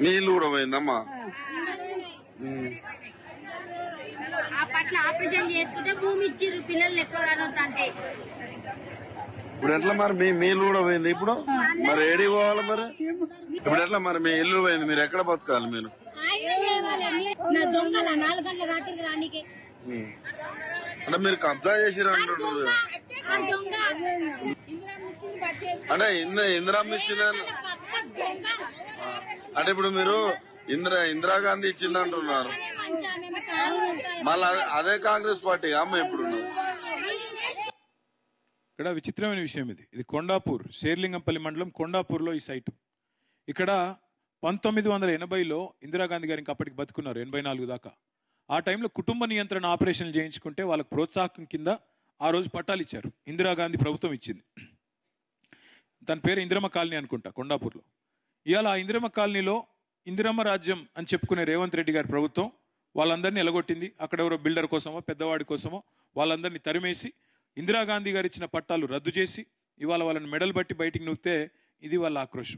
మీ ఇల్లు కూడా పోయిందమ్మా? పట్ల ఆపరేషన్ చేసుకుంటే భూమి ఇచ్చిర్రు పిల్లలు ఎక్కువగానో అంటే ఇప్పుడు ఎట్లా మరి మీ ఇల్లు కూడా పోయింది? ఇప్పుడు మరి ఏడికి పోవాలి మరి? ఇప్పుడు ఎట్లా మరి మీ ఇల్లు పోయింది, మీరు ఎక్కడ బతకాలి? మీరు అంటే మీరు కబ్జా చేసిరు అంటున్నారు. అంటే ఇందిరమ్మ ఇచ్చిందని అంటే ఇప్పుడు మీరు ఇందిరాగాంధీ ఇచ్చింది అంటున్నారు. మళ్ళీ అదే కాంగ్రెస్ పార్టీ అమ్మ ఇప్పుడు. ఇక్కడ విచిత్రమైన విషయం ఇది కొండాపూర్, శేర్లింగంపల్లి మండలం కొండాపూర్లో ఈ సైటు. ఇక్కడ 1980లో ఇందిరాగాంధీ గారు ఇంకా అప్పటికి బతుకున్నారు, 84 దాకా. ఆ టైంలో కుటుంబ నియంత్రణ ఆపరేషన్లు చేయించుకుంటే వాళ్ళకు ప్రోత్సాహకం కింద ఆ రోజు పట్టాలు ఇచ్చారు, ఇందిరాగాంధీ ప్రభుత్వం ఇచ్చింది. దాని పేరు ఇందిరమ్మ కాలనీ అనుకుంటా కొండాపూర్లో. ఇవాళ ఆ ఇందిరమ్మ కాలనీలో ఇందిరమ్మ రాజ్యం అని చెప్పుకునే రేవంత్ రెడ్డి గారి ప్రభుత్వం వాళ్ళందరినీ ఎలగొట్టింది. అక్కడ ఎవరో బిల్డర్ కోసమో పెద్దవాడి కోసమో వాళ్ళందరినీ తరిమేసి ఇందిరాగాంధీ గారు ఇచ్చిన పట్టాలు రద్దు చేసి ఇవాళ వాళ్ళని మెడల్ బట్టి బయటికి నూకితే ఇది వాళ్ళ ఆక్రోశం.